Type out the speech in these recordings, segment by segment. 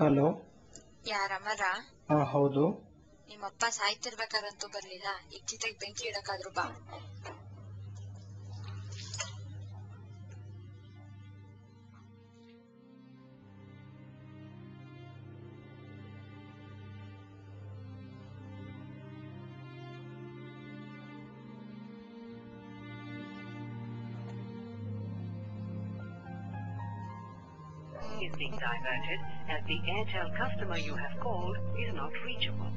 Hello. ಯಾರ ಅಮರ? ಹೌದು. ನಿಮ್ಮಪ್ಪ ಸಾಯ್ತಿರ್ಬೇಕಾದಂತೂ ಬರ್ಲಿಲ್ಲ, ಈಗ ಚಿತೆಗ್ ಬೆಂಕಿ ಇಡಕ್ಕಾದ್ರು ಬಾ. Is being diverted as the Airtel customer you have called is not reachable.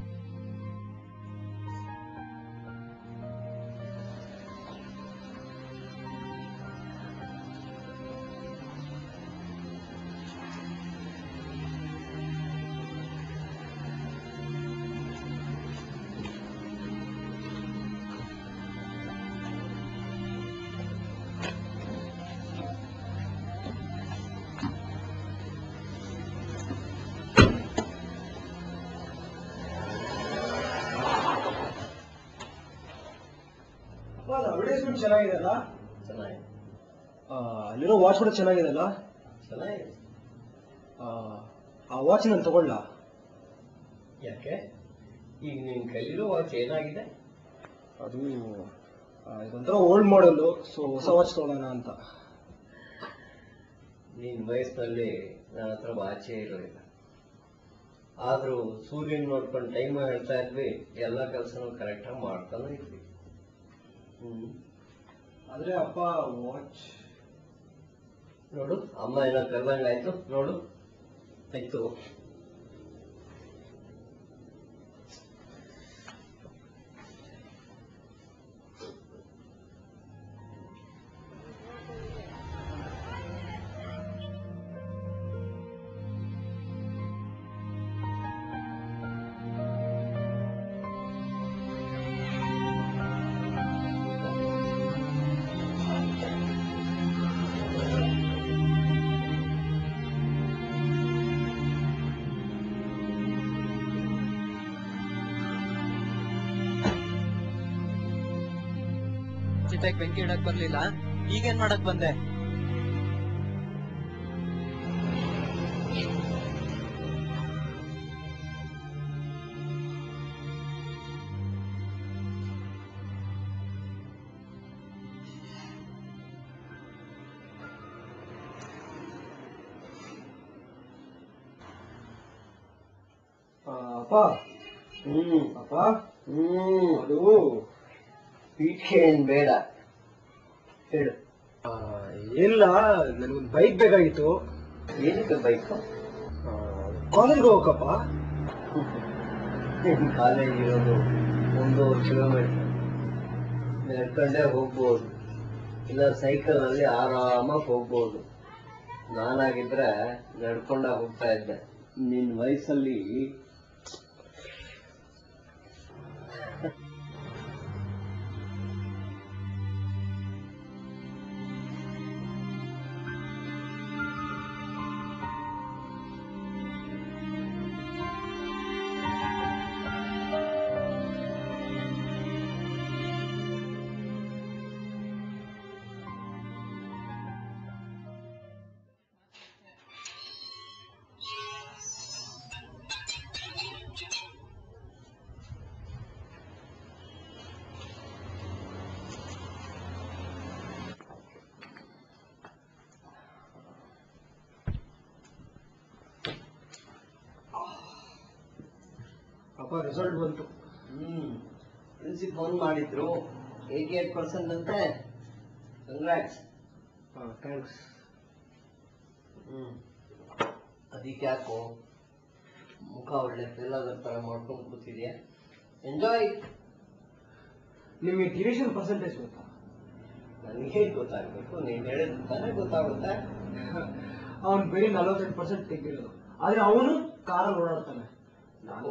Advertisement ಚೆನ್ನಾಗಿದೆಲ್ಲ, ಚೆನ್ನಾಗಿದೆ. ಅಲ್ಲಿರೋ ವಾಚ್ ಕೂಡ ಚೆನ್ನಾಗಿದೆಲ್ಲ. ಚೆನ್ನಾಗಿದೆ. ಆ ವಾಚ್ ನಾನು ತಗೊಳ್ಳ? ಯಾಕೆ? ಈಗ ನಿನ್ ಕೈಲಿರೋ ವಾಚ್ ಏನಾಗಿದೆ? ಅದು ಇದೊಂಥರ ಓಲ್ಡ್ ಮಾಡೆಲ್, ಸೊ ಹೊಸ ವಾಚ್ ತಗೊಳ್ಳೋಣ ಅಂತ. ನಿನ್ ವಯಸ್ಸಿನಲ್ಲಿ ನನ್ನ ಹತ್ರ ವಾಚೇ ಇರೋದಿಲ್ಲ. ಆದ್ರೂ ಸೂರ್ಯನ್ ನೋಡ್ಕೊಂಡು ಟೈಮ್ ಹೇಳ್ತಾ ಇದ್ವಿ, ಎಲ್ಲ ಕೆಲಸನೂ ಕರೆಕ್ಟಾಗಿ ಮಾಡ್ತಾನೆ ಇದ್ವಿ. ಆದ್ರೆ ಅಪ್ಪ ವಾಚ್ ನೋಡು, ಅಮ್ಮ ಏನೋ ಕರ್ದಂಗಾಯ್ತು ನೋಡು. ಆಯ್ತು. ಚಿತೆಗ್ ಬೆಂಕಿ ಇಡಕ್ ಬರ್ಲಿಲ್ಲ, ಈಗೇನ್ ಮಾಡಕ್ ಬಂದೆ? ಅಪ್ಪ ಅಪ್ಪ ಅದು ಪೀಠೆ ಏನ್ ಬೇಡ, ಹೇಳು. ಇಲ್ಲ, ನನಗೊಂದು ಬೈಕ್ ಬೇಕಾಗಿತ್ತು. ಏನಕ್ಕೆ ಬೈಕು? ಕಾಲೇಜ್ಗೆ ಹೋಗಕ್ಕಪ್ಪ. ಕಾಲೇಜ್ ಇರೋದು 1.5 ಕಿಲೋಮೀಟರ್, ನಡ್ಕೊಂಡೇ ಹೋಗ್ಬೋದು, ಇಲ್ಲ ಸೈಕಲ್ ನಲ್ಲಿ ಆರಾಮಾಗಿ ಹೋಗ್ಬೋದು. ನಾನಾಗಿದ್ರೆ ನಡ್ಕೊಂಡ ಹೋಗ್ತಾ ಇದ್ದೆ. ನಿನ್ ವಯಸ್ಸಲ್ಲಿ ಅಪ್ಪ ರಿಸಲ್ಟ್ ಬಂತು. ಪ್ರಿನ್ಸಿಪ್ ಫೋನ್ ಮಾಡಿದ್ರು, 88% ಅಂತೆ. ಕಂಗ್ರಾಟ್ಸ್. ಥ್ಯಾಂಕ್ಸ್. ಅದಕ್ಕೆ ಯಾಕೋ ಮುಖ ಒಳ್ಳೆ ಫೇಲ್ ತರ ಮಾಡ್ಕೊಂಡು ಕೂತಿದ್ಯಾ? ಎಂಜಾಯ್. ನಿಮಗೆ ಡಿವಿಷನ್ ಪರ್ಸೆಂಟೇಜ್ ಗೊತ್ತಾ? ನನಗೆ ಗೊತ್ತಾಗ್ಬೇಕು, ನೀನ್ ಹೇಳಿದ ತಾನೇ ಗೊತ್ತಾಗುತ್ತೆ. ಅವನು ಬರೀ 48% ತೆಗಿರೋದು, ಆದ್ರೆ ಅವನು ಕಾರಲ್ಲಿ ಓಡಾಡ್ತಾನೆ. ನಾನು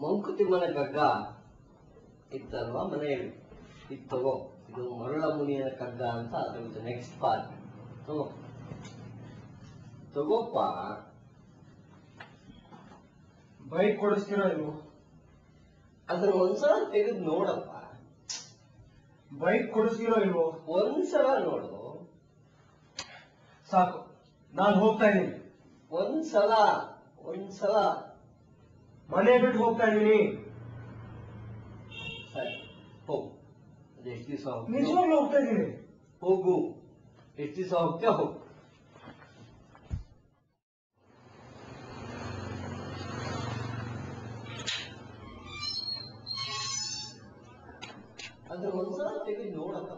ಮಂಕುತಿಮ್ಮನ ಕಗ್ಗ ಇತ್ತಲ್ವಾ ಮನೆಯಲ್ಲಿ, ಇದು ತಗೋ, ಇದು ಮರಳ ಮುನಿಯನ ಕಗ್ಗ ಅಂತ, ಅದ್ರದ್ದು ನೆಕ್ಸ್ಟ್ ಪಾರ್ಟ್. ತಗೋಪ್ಪ. ಬೈಕ್ ಕೊಡಿಸ್ತೀರಾ ನೀವು? ಅದ್ರ ಒಂದ್ಸಲ ತೆಗೆದು ನೋಡಪ್ಪ. ಬೈಕ್ ಕೊಡಿಸ್ತೀರೋ ಇಲ್ವೋ? ಒಂದ್ಸಲ ನೋಡು, ಸಾಕು, ನಾನು ಹೋಗ್ತಾ ಇದ್ದೀನಿ. ಒಂದ್ಸಲ ಮನೆ ಬಿಟ್ಟು ಹೋಗ್ತಾ ಇದ್ದೀನಿ. ಸರಿ ಹೋಗು. ಅದು ಎಷ್ಟು ದಿವಸ ನಿಜವಾಗ್ಲೂ ಹೋಗ್ತಾ ಇದ್ದೀನಿ. ಹೋಗು, ಎಷ್ಟು ದಿವಸ ಹೋಗ್ತೀಯ ಹೋಗು. ಅದ್ರ ಒಂದ್ಸಲ ತೆಗೆದು ನೋಡಲ್ಲ.